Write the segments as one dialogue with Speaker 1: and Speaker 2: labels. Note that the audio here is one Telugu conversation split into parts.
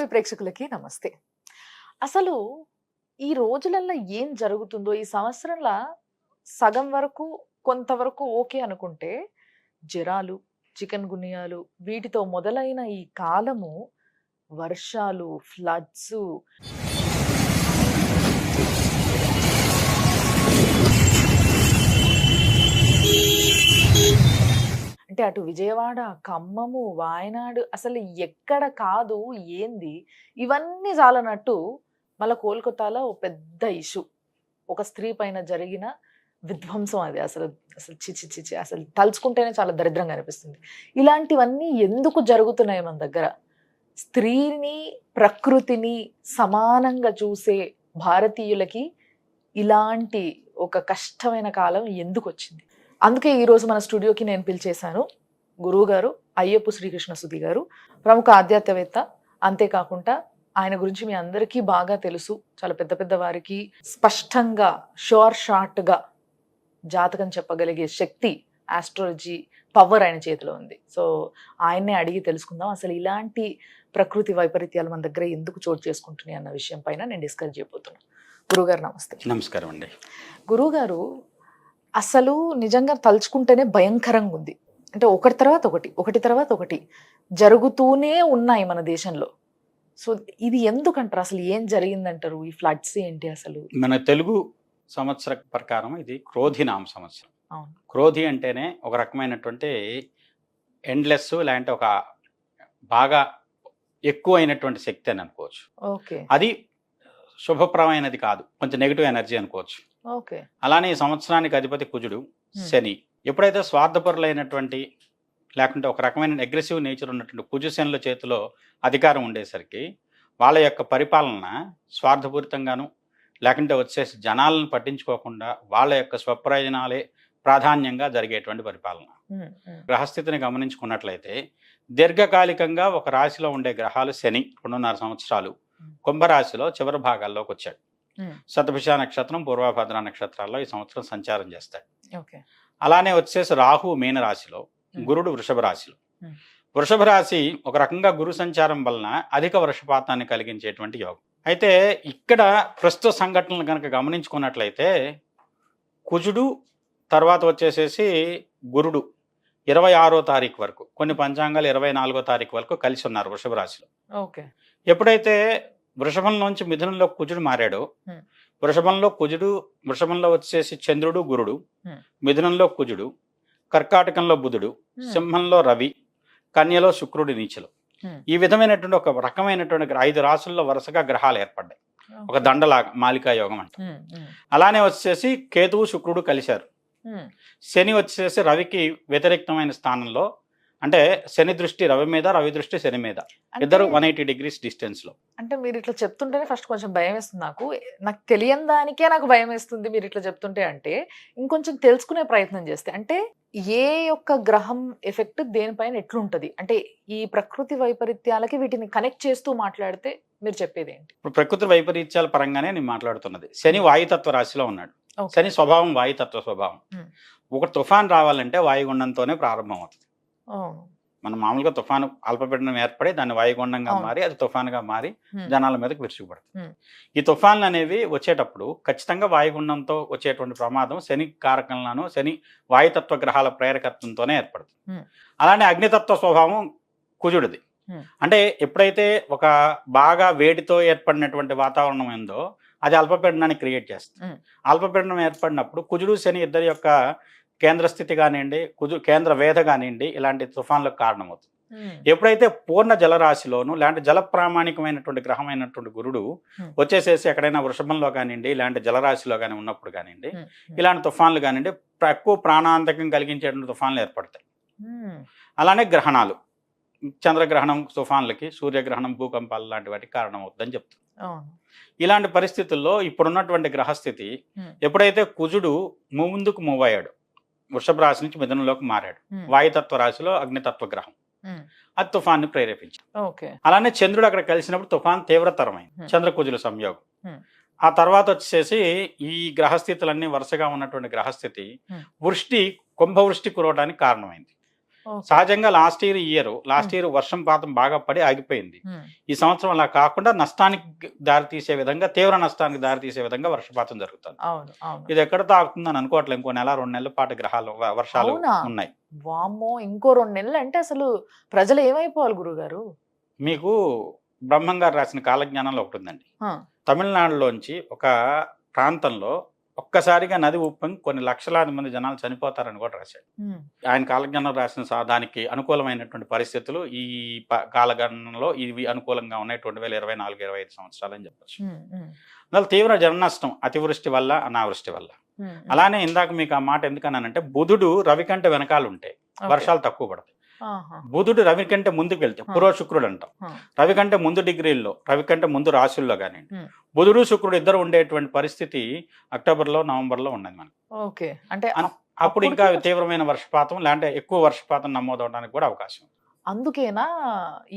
Speaker 1: ఛానల్ ప్రేక్షకులకి నమస్తే. అసలు ఈ రోజులల్లో ఏం జరుగుతుందో, ఈ సంవత్సరంలా సగం వరకు, కొంతవరకు ఓకే అనుకుంటే, జరాలు, చికెన్ గున్యాలు వీటితో మొదలైన ఈ కాలము వర్షాలు, ఫ్లడ్సు అంటే అటు విజయవాడ, ఖమ్మము, వాయనాడు అసలు ఎక్కడ కాదు, ఏంది ఇవన్నీ చాలనట్టు మళ్ళా కోల్కతాలో ఓ పెద్ద ఇష్యూ. ఒక స్త్రీ పైన జరిగిన విధ్వంసం అది అసలు. అసలు చిచి చిచి అసలు తలుచుకుంటేనే చాలా దరిద్రంగా అనిపిస్తుంది. ఇలాంటివన్నీ ఎందుకు జరుగుతున్నాయి మన దగ్గర? స్త్రీని, ప్రకృతిని సమానంగా చూసే భారతీయులకి ఇలాంటి ఒక కష్టమైన కాలం ఎందుకు వచ్చింది? అందుకే ఈరోజు మన స్టూడియోకి నేను పిలిచేశాను గురువు గారు అయ్యప్ప శ్రీకృష్ణ సుధి గారు, ప్రముఖ ఆధ్యాత్మవేత్త. అంతేకాకుండా ఆయన గురించి మీ అందరికీ బాగా తెలుసు. చాలా పెద్ద పెద్ద వారికి స్పష్టంగా షార్ట్గా జాతకం చెప్పగలిగే శక్తి, ఆస్ట్రాలజీ పవర్ ఆయన చేతిలో ఉంది. సో ఆయన్నే అడిగి తెలుసుకుందాం అసలు ఇలాంటి ప్రకృతి వైపరీత్యాలు మన దగ్గర ఎందుకు చోటు చేసుకుంటున్నాయి అన్న విషయం పైన నేను డిస్కస్ చేయబోతున్నాను. గురువుగారు నమస్తే.
Speaker 2: నమస్కారం అండి.
Speaker 1: గురువుగారు, అసలు నిజంగా తలుచుకుంటేనే భయంకరంగా ఉంది. అంటే ఒకటి తర్వాత ఒకటి జరుగుతూనే ఉన్నాయి మన దేశంలో. సో ఇది ఎందుకంటారు? అసలు ఏం జరిగిందంటారు? ఈ ఫ్లడ్స్ ఏంటి అసలు?
Speaker 2: మన తెలుగు సంవత్సర ప్రకారం ఇది క్రోధినామ సంవత్సరం.
Speaker 1: అవును.
Speaker 2: క్రోధి అంటేనే ఒక రకమైనటువంటి ఎండ్లెస్, లేదంటే ఒక బాగా ఎక్కువైనటువంటి శక్తి అని అనుకోవచ్చు.
Speaker 1: ఓకే.
Speaker 2: అది శుభప్రమైనది కాదు, కొంచెం నెగిటివ్ ఎనర్జీ అనుకోవచ్చు.
Speaker 1: ఓకే.
Speaker 2: అలానే ఈ సంవత్సరానికి అధిపతి కుజుడు, శని. ఎప్పుడైతే స్వార్థపరులైనటువంటి లేకుంటే ఒక రకమైన అగ్రెసివ్ నేచర్ ఉన్నటువంటి కుజశనుల చేతిలో అధికారం ఉండేసరికి వాళ్ళ యొక్క పరిపాలన స్వార్థపూరితంగాను, లేకుంటే వచ్చేసి జనాలను పట్టించుకోకుండా వాళ్ళ యొక్క స్వప్రయోజనాలే ప్రాధాన్యంగా జరిగేటువంటి పరిపాలన. గ్రహస్థితిని గమనించుకున్నట్లయితే దీర్ఘకాలికంగా ఒక రాశిలో ఉండే గ్రహాలు శని 2.5 సంవత్సరాలు కుంభరాశిలో చివరి భాగాల్లోకి వచ్చాడు. శతభిష నక్షత్రం, పూర్వభద్ర నక్షత్రాల్లో ఈ సంవత్సరం సంచారం చేస్తాడు. అలానే వచ్చేసి రాహు మీన రాశిలో, గురుడు వృషభ రాశిలో. వృషభ రాశి ఒక రకంగా గురు సంచారం వలన అధిక వర్షపాతాన్ని కలిగించేటువంటి యోగం. అయితే ఇక్కడ ప్రస్తుత సంఘటనలు కనుక గమనించుకున్నట్లయితే కుజుడు తర్వాత వచ్చేసేసి గురుడు 26వ తారీఖు వరకు, కొన్ని పంచాంగాలు 24వ తారీఖు వరకు కలిసి ఉన్నారు వృషభ రాశిలో.
Speaker 1: ఓకే.
Speaker 2: ఎప్పుడైతే వృషభంలోంచి మిథునంలో కుజుడు మారాడో, వృషభంలో వచ్చేసి చంద్రుడు గురుడు, మిథునంలో కుజుడు, కర్కాటకంలో బుధుడు, సింహంలో రవి, కన్యలో శుక్రుడి నీచలు. ఈ విధమైనటువంటి ఒక రకమైనటువంటి 5 రాసుల్లో వరుసగా గ్రహాలు ఏర్పడ్డాయి. ఒక దండలాగా మాలికా యోగం అంట. అలానే వచ్చేసి కేతువు శుక్రుడు కలిశారు. శని వచ్చేసి రవికి వ్యతిరేక్తమైన స్థానంలో, అంటే శని దృష్టి రవి మీద, రవి దృష్టి శని మీద, ఇద్దరు 180 degrees డిస్టెన్స్ లో.
Speaker 1: అంటే మీరు ఇట్లా చెప్తుంటేనే ఫస్ట్ కొంచెం భయం వేస్తుంది. నాకు తెలియని దానికే నాకు భయం వేస్తుంది మీరు ఇట్లా చెప్తుంటే. అంటే ఇంకొంచెం తెలుసుకునే ప్రయత్నం చేస్తే, అంటే ఏ యొక్క గ్రహం ఎఫెక్ట్ దేనిపైన ఎట్లుంటది, అంటే ఈ ప్రకృతి వైపరీత్యాలకి వీటిని కనెక్ట్ చేస్తూ మాట్లాడితే మీరు చెప్పేది ఏంటి?
Speaker 2: ఇప్పుడు ప్రకృతి వైపరీత్యాల పరంగానే నేను మాట్లాడుతున్నది. శని వాయుతత్వ రాశిలో ఉన్నాడు. శని స్వభావం వాయుతత్వ స్వభావం. ఒక తుఫాన్ రావాలంటే వాయుగుండంతోనే ప్రారంభం అవుతుంది. మనం మామూలుగా తుఫాను అల్పపీడనం ఏర్పడి దాన్ని వాయుగుండంగా మారి అది తుఫానుగా మారి జనాల మీదకి విరుచుకుపడుతుంది. ఈ తుఫాన్లు అనేవి వచ్చేటప్పుడు ఖచ్చితంగా వాయుగుండంతో వచ్చేటువంటి ప్రమాదం శని కారకంలోనూ, శని వాయుతత్వ గ్రహాల ప్రేరకత్వంతోనే ఏర్పడుతుంది. అలానే అగ్నితత్వ స్వభావం కుజుడిది. అంటే ఎప్పుడైతే ఒక బాగా వేడితో ఏర్పడినటువంటి వాతావరణం ఉందో అది అల్పపీడనాన్ని క్రియేట్ చేస్తుంది. అల్పపీడనం ఏర్పడినప్పుడు కుజుడు శని ఇద్దరి యొక్క కేంద్ర స్థితి కానివ్వండి, కేంద్ర వేధ కానివ్వండి, ఇలాంటి తుఫాన్లకు కారణమవుతుంది. ఎప్పుడైతే పూర్ణ జలరాశిలోను ఇలాంటి జల ప్రామాణికమైనటువంటి గ్రహమైనటువంటి గురుడు వచ్చేసేసి ఎక్కడైనా వృషభంలో కానివ్వండి, ఇలాంటి జలరాశిలో కానీ ఉన్నప్పుడు కానివ్వండి, ఇలాంటి తుఫాన్లు కానివ్వండి, ఎక్కువ ప్రాణాంతకం కలిగించేటువంటి తుఫాన్లు ఏర్పడతాయి. అలానే గ్రహణాలు, చంద్రగ్రహణం తుఫాన్లకి, సూర్యగ్రహణం భూకంపాలు లాంటి వాటికి కారణమవుతుందని చెప్తుంది. ఇలాంటి పరిస్థితుల్లో ఇప్పుడున్నటువంటి గ్రహస్థితి, ఎప్పుడైతే కుజుడు ముందుకు మూవ్ అయ్యాడు, వృషభ రాశి నుంచి మిథునంలోకి మారాడు, వాయుతత్వ రాశిలో అగ్నితత్వ గ్రహం, అది తుఫాన్ని ప్రేరేపించాడు. అలానే చంద్రుడు అక్కడ కలిసినప్పుడు తుఫాన్ తీవ్రతరమైంది, చంద్రకుజుల సంయోగం. ఆ తర్వాత వచ్చేసి ఈ గ్రహస్థితులన్నీ వరుసగా ఉన్నటువంటి గ్రహస్థితి కుంభవృష్టి కురవడానికి కారణమైంది. సహజంగా లాస్ట్ ఇయర్ వర్షపాతం బాగా పడి ఆగిపోయింది. ఈ సంవత్సరం అలా కాకుండా నష్టానికి దారితీసే విధంగా, తీవ్ర నష్టానికి దారితీసే విధంగా వర్షపాతం జరుగుతుంది. ఇది ఎక్కడితో ఆగుతుందని అనుకోవట్లేదు. ఇంకో నెల 2 నెలల పాటు వర్షాలు ఉన్నాయి.
Speaker 1: వామ్మో, ఇంకో 2 నెలలు అంటే అసలు ప్రజలు ఏమైపోవాలి గురుగారు? మీకు
Speaker 2: బ్రహ్మం గారు రాసిన కాలజ్ఞానంలో ఒకటి ఉందండి. తమిళనాడులోంచి ఒక ప్రాంతంలో ఒక్కసారిగా నది ఉప్పొంగి కొన్ని లక్షలాది మంది జనాలు చనిపోతారని కూడా రాశాడు. ఆయన కాలజ్ఞానం రాసిన దానికి అనుకూలమైనటువంటి పరిస్థితులు ఈ కాలగణనలో ఇవి అనుకూలంగా ఉన్నాయి 2024-25 సంవత్సరాలు అని చెప్పచ్చు. అందువల్ల తీవ్ర జన నష్టం అతివృష్టి వల్ల, అనావృష్టి వల్ల. అలానే ఇందాక మీకు ఆ మాట ఎందుకన్నానంటే, బుధుడు రవి కంటే వెనకాల ఉంటే వర్షాలు తక్కువ పడతాయి. బుధుడు రవి కంటే ముందుకు వెళ్తే పురో శుక్రుడు అంటాం. రవి కంటే ముందు డిగ్రీల్లో, రవి కంటే ముందు రాశుల్లో కానీ బుధుడు శుక్రుడు ఇద్దరు ఉండేటువంటి పరిస్థితి అక్టోబర్లో, నవంబర్లో ఉన్నది మనకి.
Speaker 1: ఓకే, అంటే
Speaker 2: అప్పుడు ఇంకా తీవ్రమైన వర్షపాతం, లేదంటే ఎక్కువ వర్షపాతం నమోదవడానికి కూడా అవకాశం.
Speaker 1: అందుకేనా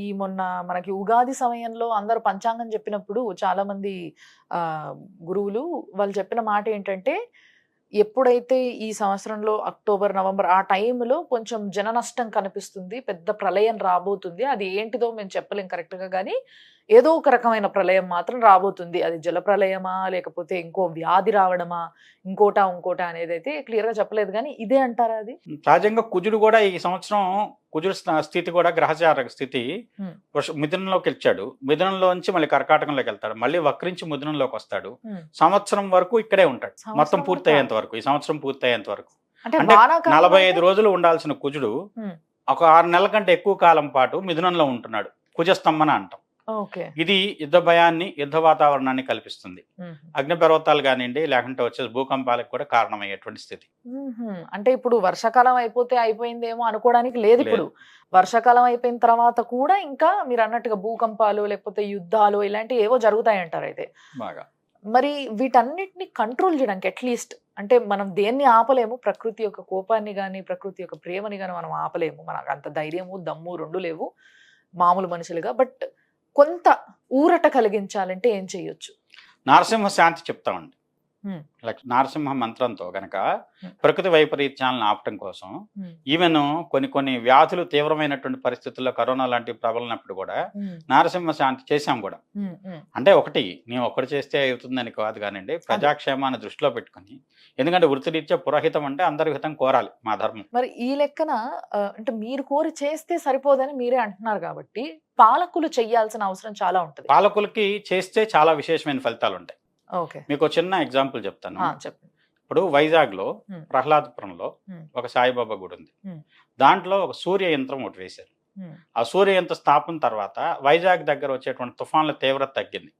Speaker 1: ఈ మొన్న మనకి ఉగాది సమయంలో అందరూ పంచాంగం చెప్పినప్పుడు చాలా మంది గురువులు వాళ్ళు చెప్పిన మాట ఏంటంటే, ఎప్పుడైతే ఈ సంవత్సరంలో అక్టోబర్, నవంబర్ ఆ టైంలో కొంచెం జన నష్టం కనిపిస్తుంది, పెద్ద ప్రళయం రాబోతుంది. అది ఏంటిదో మేము చెప్పలేం కరెక్ట్గా, కానీ ఏదో ఒక రకమైన ప్రళయం మాత్రం రాబోతుంది. అది జల ప్రళయమా, లేకపోతే ఇంకో వ్యాధి రావడమా, ఇంకోటా అనేది అయితే క్లియర్గా చెప్పలేదు, కానీ ఇదే అంటారా? అది
Speaker 2: సహజంగా కుజుడు కూడా ఈ సంవత్సరం, కుజుడు స్థితి కూడా గ్రహచార స్థితి మిథునంలోకి వచ్చాడు. మిథునంలోంచి మళ్ళీ కర్కాటకంలోకి వెళ్తాడు, మళ్ళీ వక్రించి మిథునంలోకి వస్తాడు. సంవత్సరం వరకు ఇక్కడే ఉంటాడు, మొత్తం పూర్తయ్యేంత వరకు, ఈ సంవత్సరం పూర్తయ్యేంత వరకు. అంటే 45 రోజులు ఉండాల్సిన కుజుడు ఒక 6 నెలల కంటే ఎక్కువ కాలం పాటు మిథునంలో ఉంటున్నాడు. కుజస్తంభన అంటాం. ఇది యుద్ధ భయాన్ని, యుద్ధ వాతావరణాన్ని కల్పిస్తుంది. అగ్ని పర్వతాలు కానివ్వండి, లేకుంటే వచ్చేసి భూకంపాలకు కూడా కారణమయ్యేటువంటి స్థితి.
Speaker 1: అంటే ఇప్పుడు వర్షాకాలం అయిపోతే అయిపోయిందేమో అనుకోవడానికి లేదు. ఇప్పుడు వర్షాకాలం అయిపోయిన తర్వాత కూడా ఇంకా మీరు అన్నట్టుగా భూకంపాలు, లేకపోతే యుద్ధాలు ఇలాంటివి ఏవో జరుగుతాయంటారు. అయితే
Speaker 2: బాగా
Speaker 1: మరి వీటన్నిటిని కంట్రోల్ చేయడానికి అట్లీస్ట్, అంటే మనం దేన్ని ఆపలేము, ప్రకృతి యొక్క కోపాన్ని కానీ, ప్రకృతి యొక్క ప్రేమని కానీ మనం ఆపలేము. మనకు అంత ధైర్యము, దమ్ము రెండు లేవు మామూలు మనుషులుగా. బట్ కొంత ఊరట కలిగించాలంటే ఏం చేయొచ్చు?
Speaker 2: నరసింహ శాంతి చెప్తామండి. నరసింహ మంత్రంతో గనక ప్రకృతి వైపరీత్యాలను ఆపటం కోసం, ఈవెన్ కొన్ని వ్యాధులు తీవ్రమైనటువంటి పరిస్థితుల్లో కరోనా లాంటి ప్రబలినప్పుడు కూడా నరసింహ శాంతి చేశాం కూడా. అంటే ఒకటి నేను ఒక్కటి చేస్తే అవుతుందని కాదు కానివ్వండి, ప్రజాక్షేమాన్ని దృష్టిలో పెట్టుకుని. ఎందుకంటే వృత్తిరీత్యా పురోహితం అంటే అందరి హితం కోరాలి, మా ధర్మం.
Speaker 1: మరి ఈ లెక్కన అంటే మీరు కోరి చేస్తే సరిపోదని మీరే అంటున్నారు కాబట్టి, పాలకులు చెయ్యాల్సిన అవసరం చాలా ఉంటుంది.
Speaker 2: పాలకులకి చేస్తే చాలా విశేషమైన ఫలితాలు ఉంటాయి. మీకు చిన్న ఎగ్జాంపుల్ చెప్తాను. ఇప్పుడు వైజాగ్ లో ప్రహ్లాదపురంలో ఒక సాయిబాబా గుడి ఉంది. దాంట్లో ఒక సూర్య యంత్రం ఒకటి వేశారు. ఆ సూర్య యంత్ర స్థాపన తర్వాత వైజాగ్ దగ్గర వచ్చేటువంటి తుఫాన్ల తీవ్రత తగ్గింది.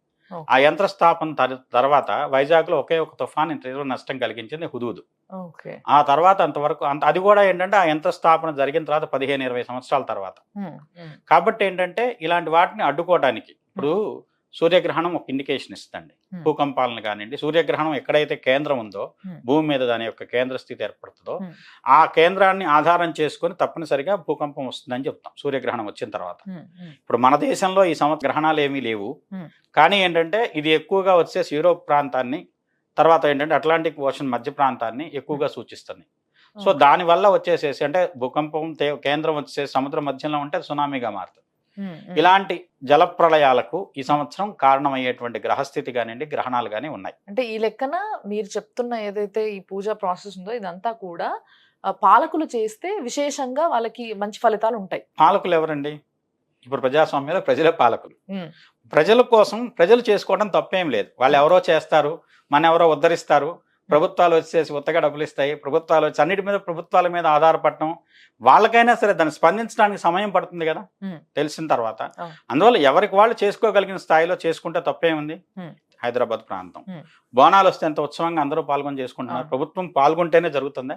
Speaker 2: ఆ యంత్ర స్థాపన తర్వాత వైజాగ్ లో ఒకే ఒక తుఫాన్ తీవ్ర నష్టం కలిగించింది, హుదూద్. ఆ తర్వాత అంతవరకు అది కూడా ఏంటంటే ఆ యంత్ర స్థాపన జరిగిన తర్వాత 15-20 సంవత్సరాల తర్వాత. కాబట్టి ఏంటంటే ఇలాంటి వాటిని అడ్డుకోవడానికి ఇప్పుడు సూర్యగ్రహణం ఒక ఇండికేషన్ ఇస్తుంది. భూకంపాలను కానివ్వండి, సూర్యగ్రహణం ఎక్కడైతే కేంద్రం ఉందో, భూమి మీద దాని యొక్క కేంద్ర స్థితి ఏర్పడుతుందో, ఆ కేంద్రాన్ని ఆధారం చేసుకుని తప్పనిసరిగా భూకంపం వస్తుందని చెప్తాం సూర్యగ్రహణం వచ్చిన తర్వాత. ఇప్పుడు మన దేశంలో ఈ సంవత్సరం గ్రహణాలు ఏమీ లేవు, కానీ ఏంటంటే ఇది ఎక్కువగా వచ్చేసి యూరోప్ ప్రాంతాన్ని, తర్వాత ఏంటంటే అట్లాంటిక్ ఓషన్ మధ్య ప్రాంతాన్ని ఎక్కువగా సూచిస్తుంది. సో దానివల్ల వచ్చేసేసి అంటే భూకంపం కేంద్రం వచ్చేసి సముద్ర మధ్యంలో ఉంటే సునామీగా మారుతుంది. ఇలాంటి జల ప్రళయాలకు ఈ సంవత్సరం కారణమయ్యేటువంటి గ్రహస్థితి కానివ్వండి, గ్రహణాలు కానీ ఉన్నాయి.
Speaker 1: అంటే ఈ లెక్కన మీరు చెప్తున్న ఏదైతే ఈ పూజా ప్రాసెస్ ఉందో ఇదంతా కూడా పాలకులు చేస్తే విశేషంగా వాళ్ళకి మంచి ఫలితాలు ఉంటాయి.
Speaker 2: పాలకులు ఎవరండి? ఇప్పుడు ప్రజాస్వామ్యంలో ప్రజలే పాలకులు. ప్రజల కోసం ప్రజలు చేసుకోవడం తప్పేం లేదు. వాళ్ళు ఎవరో చేస్తారు, మన ఎవరో ఉద్ధరిస్తారు. ప్రభుత్వాలు వచ్చేసి ఉత్తగా డబ్బులు ఇస్తాయి, ప్రభుత్వాలు వచ్చి అన్నిటి మీద ప్రభుత్వాల మీద ఆధారపడటం, వాళ్ళకైనా సరే దాన్ని స్పందించడానికి సమయం పడుతుంది కదా తెలిసిన తర్వాత. అందువల్ల ఎవరికి వాళ్ళు చేసుకోగలిగిన స్థాయిలో చేసుకుంటే తప్పేముంది. హైదరాబాద్ ప్రాంతం బోనాలు వస్తే ఎంత ఉత్సవంగా అందరూ పాల్గొని చేసుకుంటున్నారు. ప్రభుత్వం పాల్గొంటేనే జరుగుతుంది.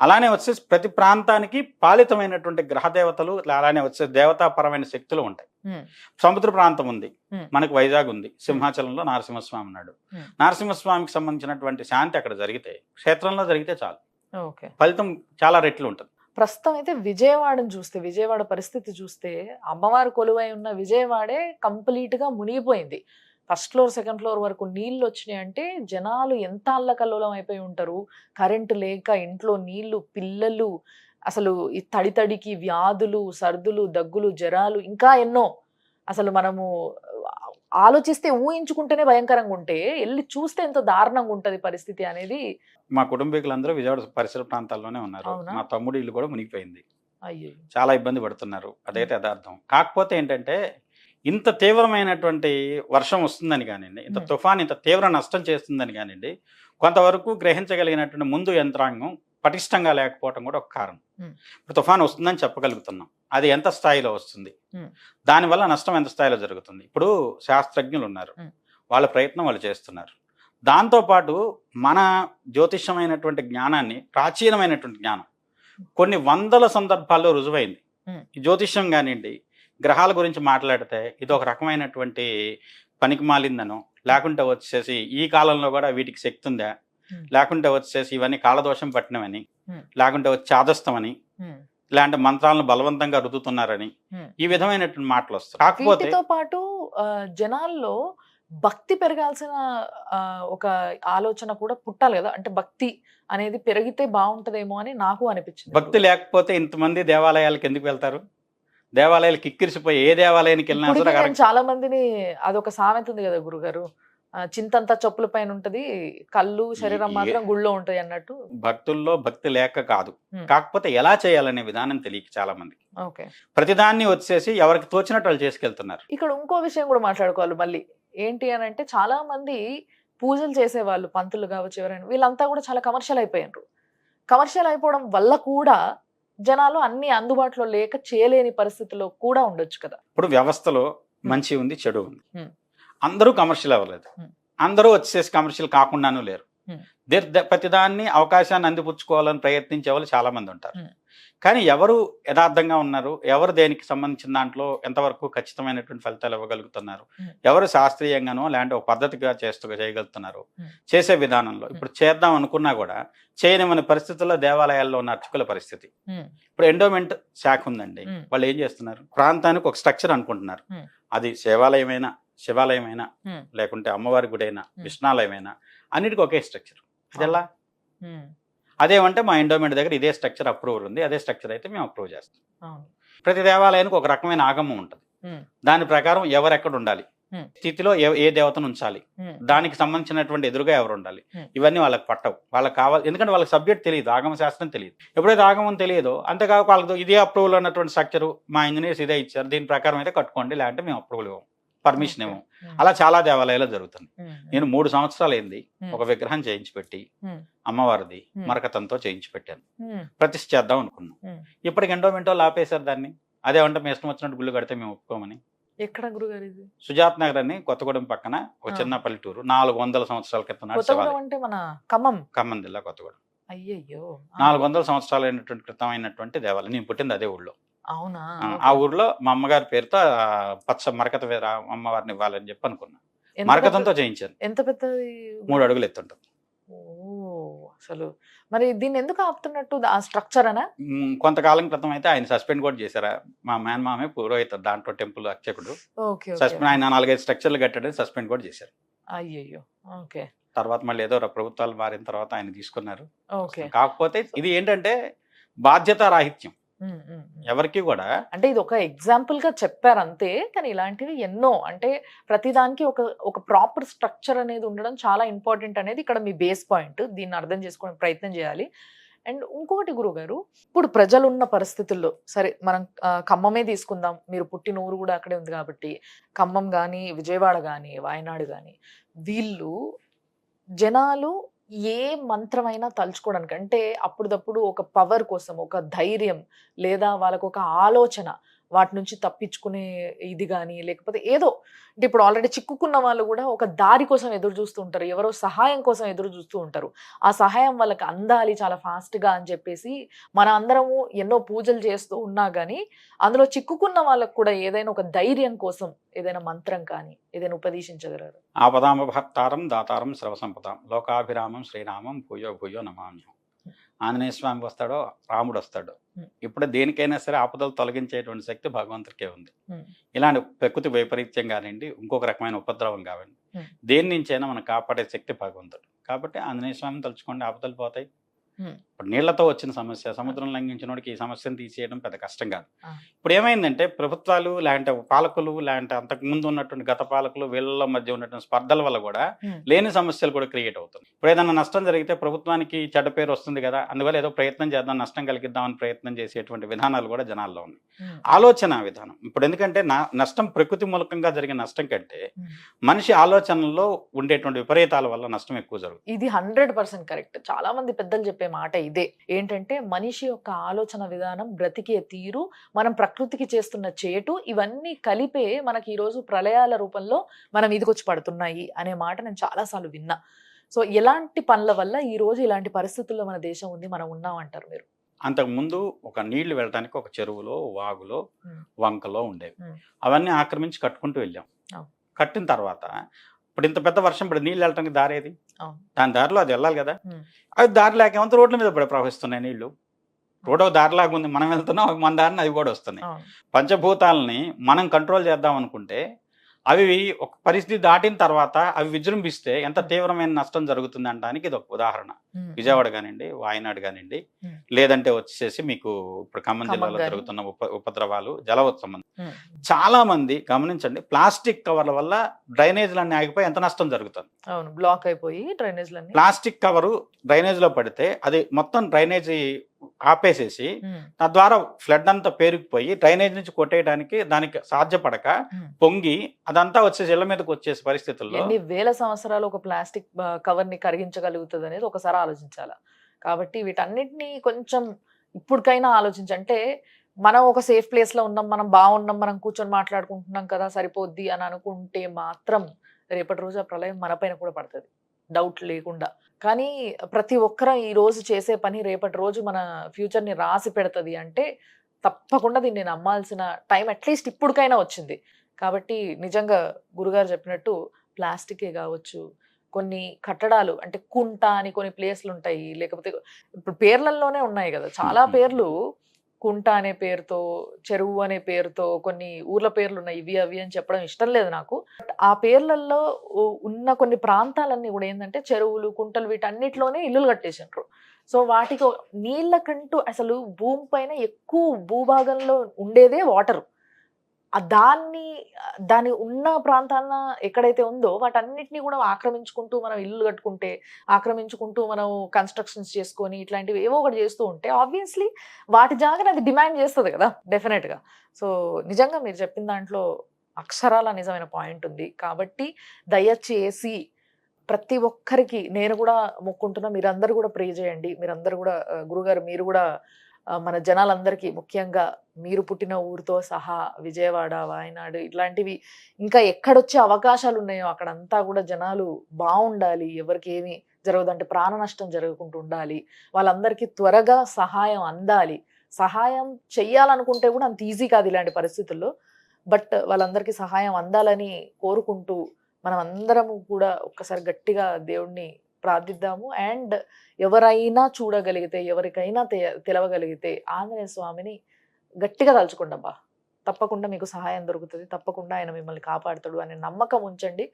Speaker 2: అలానే వచ్చేసి ప్రతి ప్రాంతానికి పాలితమైనటువంటి గ్రహ దేవతలు, అలానే వచ్చేసి దేవతాపరమైన శక్తులు ఉంటాయి. సముద్ర ప్రాంతం ఉంది, మనకు వైజాగ్ ఉంది, సింహాచలంలో నరసింహస్వామి ఉన్నాడు. నరసింహస్వామికి సంబంధించినటువంటి శాంతి అక్కడ జరిగితే, క్షేత్రంలో జరిగితే చాలు, ఫలితం చాలా రెట్లు ఉంటుంది.
Speaker 1: ప్రస్తుతం అయితే విజయవాడను చూస్తే, విజయవాడ పరిస్థితి చూస్తే, అమ్మవారు కొలువై ఉన్న విజయవాడే కంప్లీట్ గా మునిగిపోయింది. ఫస్ట్ ఫ్లోర్, సెకండ్ ఫ్లోర్ వరకు నీళ్లు వచ్చినాయి అంటే జనాలు ఎంత అల్లకల్లోలం అయిపోయి ఉంటారు. కరెంటు లేక ఇంట్లో నీళ్లు, పిల్లలు, అసలు ఈ తడికి వ్యాధులు, సర్దులు, దగ్గులు, జ్వరాలు ఇంకా ఎన్నో అసలు మనము ఆలోచిస్తే ఊహించుకుంటేనే భయంకరంగా ఉంటే వెళ్ళి చూస్తే ఎంత దారుణంగా ఉంటది పరిస్థితి అనేది.
Speaker 2: మా కుటుంబీకులందరూ విజయవాడ పరిసర ప్రాంతాల్లోనే ఉన్నారు.
Speaker 1: అవునా?
Speaker 2: మా తమ్ముడి ఇల్లు కూడా మునిగిపోయింది.
Speaker 1: అయ్యో.
Speaker 2: చాలా ఇబ్బంది పడుతున్నారు. అదైతే యథార్థం. కాకపోతే ఏంటంటే ఇంత తీవ్రమైనటువంటి వర్షం వస్తుందని కానివ్వండి, ఇంత తుఫాన్ ఇంత తీవ్ర నష్టం చేస్తుందని కానివ్వండి, కొంతవరకు గ్రహించగలిగినటువంటి ముందు యంత్రాంగం పటిష్టంగా లేకపోవడం కూడా ఒక కారణం. ఇప్పుడు తుఫాన్ వస్తుందని చెప్పగలుగుతున్నాం, అది ఎంత స్థాయిలో వస్తుంది, దానివల్ల నష్టం ఎంత స్థాయిలో జరుగుతుంది. ఇప్పుడు శాస్త్రజ్ఞులు ఉన్నారు, వాళ్ళ ప్రయత్నం వాళ్ళు చేస్తున్నారు. దాంతోపాటు మన జ్యోతిషమైనటువంటి జ్ఞానాన్ని, ప్రాచీనమైనటువంటి జ్ఞానం కొన్ని వందల సందర్భాల్లో రుజువైంది. ఈ జ్యోతిష్యం కానివ్వండి, గ్రహాల గురించి మాట్లాడితే ఇది ఒక రకమైనటువంటి పనికి మాలిందనో, లేకుంటే వచ్చేసి ఈ కాలంలో కూడా వీటికి శక్తి ఉందా, లేకుంటే వచ్చేసి ఇవన్నీ కాలదోషం పట్టినవని, లేకుంటే వచ్చి చాదస్తమని, ఇలాంటి మంత్రాలను బలవంతంగా రుద్దుతున్నారని, ఈ విధమైనటువంటి మాటలు వస్తాయి. కాకపోతే
Speaker 1: వీటితో పాటు జనాల్లో భక్తి పెరగాల్సిన ఒక ఆలోచన కూడా పుట్టాలి కదా. అంటే భక్తి అనేది పెరిగితే బాగుంటదేమో అని నాకు అనిపించింది.
Speaker 2: భక్తి లేకపోతే ఇంతమంది దేవాలయాలకు ఎందుకు వెళ్తారు? దేవాలయాలు కిక్కిరిసిపోయి ఏ దేవాలయానికి వెళ్ళినా
Speaker 1: ఇప్పటికీ
Speaker 2: సరే
Speaker 1: నేను చాలా మందిని, అదొక సామెత ఉంది కదా గురుగారు, చింతంతా చెప్పుల పైన ఉంటది, కళ్ళు శరీరం మాత్రం గుళ్ళో ఉంటది అన్నట్టు.
Speaker 2: భక్తుల్లో భక్తి లేక కాదు, కాకపోతే ఎలా చేయాలనే విధానం తెలియక చాలా మందికి
Speaker 1: ఓకే
Speaker 2: ప్రతిదాన్ని వచ్చేసి ఎవరికి తోచినట్టు వాళ్ళు చేసుకెళ్తున్నారు.
Speaker 1: ఇక్కడ ఇంకో విషయం కూడా మాట్లాడుకోవాలి మళ్ళీ. ఏంటి అని అంటే చాలా మంది పూజలు చేసేవాళ్ళు, పంతులు కావచ్చు ఎవరైనా, వీళ్ళంతా కూడా చాలా కమర్షియల్ అయిపోయారు. కమర్షియల్ అయిపోవడం వల్ల కూడా జనాలు అన్ని అందుబాటులో లేక చేయలేని పరిస్థితిలో కూడా ఉండొచ్చు కదా.
Speaker 2: ఇప్పుడు వ్యవస్థలో మంచి ఉంది, చెడు ఉంది. అందరూ కమర్షియల్ అవ్వలేదు, అందరూ వచ్చేసి కమర్షియల్ కాకుండానూ లేరు. ప్రతిదాన్ని అవకాశాన్ని అందిపుచ్చుకోవాలని ప్రయత్నించే వాళ్ళు చాలా మంది ఉంటారు. కానీ ఎవరు యథార్థంగా ఉన్నారు, ఎవరు దేనికి సంబంధించిన దాంట్లో ఎంతవరకు ఖచ్చితమైనటువంటి ఫలితాలు ఇవ్వగలుగుతున్నారు, ఎవరు శాస్త్రీయంగానో లేదంటే ఒక పద్ధతిగా చేయగలుగుతున్నారు, చేసే విధానంలో. ఇప్పుడు చేద్దాం అనుకున్నా కూడా చేయనివని పరిస్థితుల్లో దేవాలయాల్లో ఉన్న అర్చకుల పరిస్థితి. ఇప్పుడు ఎండోమెంట్ శాఖ ఉందండి, వాళ్ళు ఏం చేస్తున్నారు, ప్రాంతానికి ఒక స్ట్రక్చర్ అనుకుంటున్నారు. అది శివాలయమైనా, శివాలయమైనా, లేకుంటే అమ్మవారి గుడైనా, విష్ణాలయమైనా, అన్నిటికీ ఒకే స్ట్రక్చర్. అది ఎలా? అదేమంటే మా ఎండోమెంట్ దగ్గర ఇదే స్ట్రక్చర్ అప్రూవల్ ఉంది, అదే స్ట్రక్చర్ అయితే మేము అప్రూవ్ చేస్తాం. ప్రతి దేవాలయానికి ఒక రకమైన ఆగమం ఉంటుంది, దాని ప్రకారం ఎవరెక్కడ ఉండాలి, స్థితిలో ఏ దేవతను ఉంచాలి, దానికి సంబంధించినటువంటి ఎదురుగా ఎవరు ఉండాలి, ఇవన్నీ వాళ్ళకి పట్టవు. వాళ్ళకి కావాలి, ఎందుకంటే వాళ్ళకి సబ్జెక్ట్ తెలియదు, ఆగమ శాస్త్రం తెలియదు. ఎప్పుడైతే ఆగమం తెలియదో అంతేకాక వాళ్ళకి ఇదే అప్రూవల్ అన్నటువంటి స్ట్రక్చరు మా ఇంజనీర్స్ ఇదే ఇచ్చారు, దీని ప్రకారం అయితే కట్టుకోండి, లేదంటే మేము అప్రూవల్ ఇవ్వం, పర్మిషన్ ఇవ్వం. అలా చాలా దేవాలయాలు జరుగుతుంది. నేను 3 సంవత్సరాలు అయింది ఒక విగ్రహం చేయించి పెట్టి, అమ్మవారిది మరకతంతో చేయించి పెట్టాను, ప్రతిష్ఠ చేద్దాం అనుకున్నాం. ఇప్పటికి ఎండోమెంటో ఆపేశారు దాన్ని. అదేమంటే మేము ఇష్టం వచ్చినట్టు గుళ్ళు కడితే మేము ఒప్పుకోమని.
Speaker 1: ఎక్కడ గురుగారు ఇది?
Speaker 2: సుజాత్ నగర్ అని కొత్తగూడెం పక్కన ఒక చిన్న పల్లెటూరు, 400 సంవత్సరాల క్రితం
Speaker 1: అంటే మన ఖమ్మం
Speaker 2: జిల్లా కొత్తగూడెం.
Speaker 1: అయ్యయ్యో,
Speaker 2: 400 సంవత్సరాల క్రితం అయినటువంటి దేవాలయం. నేను పుట్టింది అదే ఊళ్ళో.
Speaker 1: అవునా?
Speaker 2: ఆ ఊర్లో మా అమ్మగారి పేరుతో పచ్చ మరకత అమ్మవారిని ఇవ్వాలని చెప్పి అనుకున్నా. మరకతంతో చేయించాను.
Speaker 1: ఎంత పెద్దది?
Speaker 2: 3 అడుగులు ఎత్తుంటుంది.
Speaker 1: అసలు మరి దీన్ని ఎందుకు ఆపుతున్నట్టు? ఆ స్ట్రక్చర్ అనా?
Speaker 2: కొంతకాలం క్రితం అయితే ఆయన సస్పెండ్ కూడా చేశారా. మా మేనమామే పురోహిత దాంట్లో టెంపుల్ అర్చకుడు, సస్పెండ్. ఆయన 4-5 స్ట్రక్చర్లు కట్టడం సస్పెండ్ కూడా చేశారు.
Speaker 1: అయ్యయ్యో. ఓకే.
Speaker 2: తర్వాత మళ్ళీ ఏదో ప్రభుత్వాలు మారిన తర్వాత ఆయన తీసుకున్నారు. కాకపోతే ఇది ఏంటంటే బాధ్యత రాహిత్యం ఎవరికి కూడా.
Speaker 1: అంటే ఇది ఒక ఎగ్జాంపుల్ గా చెప్పారు అంతే, కానీ ఇలాంటివి ఎన్నో. అంటే ప్రతిదానికి ఒక ప్రాపర్ స్ట్రక్చర్ అనేది ఉండడం చాలా ఇంపార్టెంట్ అనేది ఇక్కడ మీ బేస్ పాయింట్. దీన్ని అర్థం చేసుకోవడం ప్రయత్నం చేయాలి. అండ్ ఇంకొకటి గురుగారు, ఇప్పుడు ప్రజలున్న పరిస్థితుల్లో, సరే మనం ఖమ్మమే తీసుకుందాం, మీరు పుట్టిన ఊరు కూడా అక్కడే ఉంది కాబట్టి, ఖమ్మం కానీ, విజయవాడ కానీ, వాయనాడు కానీ, వీళ్ళు జనాలు ఏ మంత్రమైనా తలుచుకోవడానికి, అంటే అప్పుడప్పుడు ఒక పవర్ కోసం, ఒక ధైర్యం, లేదా వాళ్ళకు ఒక ఆలోచన, వాటి నుంచి తప్పించుకునే ఇది కానీ, లేకపోతే ఏదో, అంటే ఇప్పుడు ఆల్రెడీ చిక్కుకున్న వాళ్ళు కూడా ఒక దారి కోసం ఎదురు చూస్తూ ఉంటారు, ఎవరో సహాయం కోసం ఎదురు చూస్తూ ఉంటారు. ఆ సహాయం వాళ్ళకి అందాలి చాలా ఫాస్ట్గా అని చెప్పేసి మన అందరము ఎన్నో పూజలు చేస్తూ ఉన్నా కానీ, అందులో చిక్కుకున్న వాళ్ళకు కూడా ఏదైనా ఒక ధైర్యం కోసం ఏదైనా మంత్రం కానీ ఏదైనా ఉపదేశించగలరు?
Speaker 2: ఆపదామభక్తారం దాతారం సర్వసంపదాం లోకాభిరామం శ్రీరామం భూయో భూయో నమామ్యం. ఆంజనేయ స్వామి వస్తాడో, రాముడు వస్తాడో, ఇప్పుడు దేనికైనా సరే ఆపదలు తొలగించేటువంటి శక్తి భగవంతుడికే ఉంది. ఇలాంటి ప్రకృతి వైపరీత్యం కానివ్వండి, ఇంకొక రకమైన ఉపద్రవం కావండి, దేని నుంచైనా మనం కాపాడే శక్తి భగవంతుడు. కాబట్టి ఆంజనేయ స్వామిని తలుచుకోండి, ఆపదలు పోతాయి. ఇప్పుడు నీళ్లతో వచ్చిన సమస్య, సముద్రం లంఘించినోడికి ఈ సమస్యను తీసేయడం పెద్ద కష్టం కాదు.
Speaker 1: ఆ.
Speaker 2: ఇప్పుడు ఏమైందంటే ప్రభుత్వాలు లేదంటే పాలకులు లేదంటే అంతకు ముందు ఉన్నటువంటి గత పాలకులు వీళ్ళ మధ్య ఉన్నటువంటి స్పర్ధల వల్ల కూడా లేని సమస్యలు కూడా క్రియేట్ అవుతుంది. ఇప్పుడు ఏదైనా నష్టం జరిగితే ప్రభుత్వానికి చెడ్డ పేరు వస్తుంది కదా, అందువల్ల ఏదో ప్రయత్నం చేద్దాం, నష్టం కలిగిద్దామని ప్రయత్నం చేసేటువంటి విధానాలు కూడా జనాల్లో ఉన్నాయి. ఆలోచన విధానం ఇప్పుడు ఎందుకంటే నష్టం ప్రకృతి మూలకంగా జరిగిన నష్టం కంటే మనిషి ఆలోచనల్లో ఉండేటువంటి విపరీతాల వల్ల నష్టం ఎక్కువ జరుగుతుంది.
Speaker 1: ఇది 100% కరెక్ట్. చాలా మంది పెద్దలు చెప్పే మాట ఇదే, ఏంటంటే మనిషి యొక్క ఆలోచన విధానం, బ్రతికే తీరు, మనం ప్రకృతికి చేస్తున్న చేటు, ఇవన్నీ కలిపే మనకి ఈరోజు ప్రళయాల రూపంలో మనం ఇదికొచ్చి పడుతున్నాయి అనే మాట నేను చాలాసార్లు విన్నా. సో ఎలాంటి పనుల వల్ల ఈ రోజు ఇలాంటి పరిస్థితుల్లో మన దేశం ఉంది, మనం ఉన్నాం అంటారు మీరు?
Speaker 2: అంతకుముందు ఒక నీళ్లు వెళ్ళడానికి ఒక చెరువులో, వాగులో, వంకలో ఉండేవి. అవన్నీ ఆక్రమించి కట్టుకుంటూ వెళ్ళాం. కట్టిన తర్వాత ఇప్పుడు ఇంత పెద్ద వర్షం ఇప్పుడు నీళ్ళు వెళ్ళడానికి దారి ఏది? దాని దారిలో అది వెళ్ళాలి కదా. అది దారి లేకేమంత రోడ్ల మీద ప్రవహిస్తున్నాయి నీళ్లు. రోడ్ ఒక దారిలాగా ఉంది, మనం వెళ్తున్నాం, మన దారిని అవి కూడా వస్తున్నాయి. పంచభూతాలని మనం కంట్రోల్ చేద్దాం అనుకుంటే అవి ఒక పరిస్థితి దాటిన తర్వాత అవి విజృంభిస్తే ఎంత తీవ్రమైన నష్టం జరుగుతుంది అనడానికి ఇది ఒక ఉదాహరణ. విజయవాడ కానివ్వండి, వాయనాడు కానివ్వండి, లేదంటే వచ్చేసి మీకు ఇప్పుడు ఖమ్మం జిల్లాలో జరుగుతున్న ఉపద్రవాలు, జలవత్సవం. చాలా మంది గమనించండి, ప్లాస్టిక్ కవర్ల వల్ల డ్రైనేజ్లన్నీ ఆగిపోయి ఎంత నష్టం జరుగుతుంది.
Speaker 1: బ్లాక్ అయిపోయి డ్రైనేజ్లన్నీ,
Speaker 2: ప్లాస్టిక్ కవరు డ్రైనేజ్ లో పడితే అది మొత్తం డ్రైనేజీ ఆపేసేసి తద్వారా ఫ్లడ్ అంతా పేరుకుపోయి డ్రైనేజ్ నుంచి కొట్టేయడానికి దానికి సాధ్యపడక పొంగి అదంతా వచ్చేసి ఇళ్ల మీదకి వచ్చేసే పరిస్థితుల్లో
Speaker 1: ఎన్ని వేల సంవత్సరాలు ఒక ప్లాస్టిక్ కవర్ ని కరిగించగలుగుతుంది అనేది ఒకసారి ఆలోచించాలి. కాబట్టి వీటన్నిటిని కొంచెం ఇప్పటికైనా ఆలోచించంటే, మనం ఒక సేఫ్ ప్లేస్ లో ఉన్నాం, మనం బాగున్నాం, మనం కూర్చొని మాట్లాడుకుంటున్నాం కదా సరిపోద్ది అని అనుకుంటే మాత్రం రేపటి రోజు ఆ ప్రళయం మన పైన కూడా పడుతుంది, డౌట్ లేకుండా. కానీ ప్రతి ఒక్కరు ఈ రోజు చేసే పని రేపటి రోజు మన ఫ్యూచర్ ని రాసి పెడుతుంది అంటే తప్పకుండా దీన్ని నమ్మాల్సిన టైం అట్లీస్ట్ ఇప్పటికైనా వచ్చింది. కాబట్టి నిజంగా గురుగారు చెప్పినట్టు ప్లాస్టికే కావచ్చు, కొన్ని కట్టడాలు అంటే కుంట అని కొన్ని ప్లేస్లు ఉంటాయి, లేకపోతే ఇప్పుడు పేర్లలోనే ఉన్నాయి కదా చాలా పేర్లు, కుంట అనే పేరుతో, చెరువు అనే పేరుతో కొన్ని ఊర్ల పేర్లు ఉన్నాయి. ఇవి అవి అని చెప్పడం ఇష్టం లేదు నాకు. ఆ పేర్లలో ఉన్న కొన్ని ప్రాంతాలన్నీ కూడా ఏంటంటే చెరువులు, కుంటలు, వీటన్నిటిలోనే ఇల్లులు కట్టేసిండ్రు. సో వాటికి నీళ్ళకంటూ అసలు భూమి పైన ఎక్కువ భూభాగంలో ఉండేదే వాటర్. దాని ఉన్న ప్రాంతాన ఎక్కడైతే ఉందో వాటన్నిటిని కూడా ఆక్రమించుకుంటూ మనం ఇల్లు కట్టుకుంటే, ఆక్రమించుకుంటూ మనం కన్స్ట్రక్షన్స్ చేసుకొని ఇట్లాంటివి ఏవో ఒకటి చేస్తూ ఉంటే ఆబ్వియస్లీ వాటి జాగాని అది డిమాండ్ చేస్తుంది కదా డెఫినెట్గా. సో నిజంగా మీరు చెప్పిన దాంట్లో అక్షరాల నిజమైన పాయింట్ ఉంది. కాబట్టి దయచేసి ప్రతి ఒక్కరికి నేను కూడా మొక్కుంటున్నా, మీరందరూ కూడా ప్రే చేయండి. మీరందరూ కూడా గురుగారు మీరు కూడా మన జనాలందరికీ, ముఖ్యంగా మీరు పుట్టిన ఊరితో సహా విజయవాడ, వాయనాడు ఇట్లాంటివి ఇంకా ఎక్కడొచ్చే అవకాశాలు ఉన్నాయో అక్కడంతా కూడా జనాలు బాగుండాలి, ఎవరికి ఏమి జరగదంటే ప్రాణ నష్టం జరగకుండా ఉండాలి, వాళ్ళందరికీ త్వరగా సహాయం అందాలి. సహాయం చెయ్యాలనుకుంటే కూడా అంత ఈజీ కాదు ఇలాంటి పరిస్థితుల్లో, బట్ వాళ్ళందరికీ సహాయం అందాలని కోరుకుంటూ మనం అందరము కూడా ఒక్కసారి గట్టిగా దేవుణ్ణి ప్రార్థిద్దాము. అండ్ ఎవరైనా చూడగలిగితే, ఎవరికైనా తెలవగలిగితే ఆంజనేయ స్వామిని గట్టిగా తలుచుకోండి అబ్బా, తప్పకుండా మీకు సహాయం దొరుకుతుంది, తప్పకుండా ఆయన మిమ్మల్ని కాపాడుతాడు అనే నమ్మకం ఉంచండి,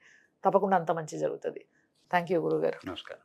Speaker 1: తప్పకుండా అంత మంచి జరుగుతుంది. థ్యాంక్ యూ గురుగారు.
Speaker 2: నమస్కారం.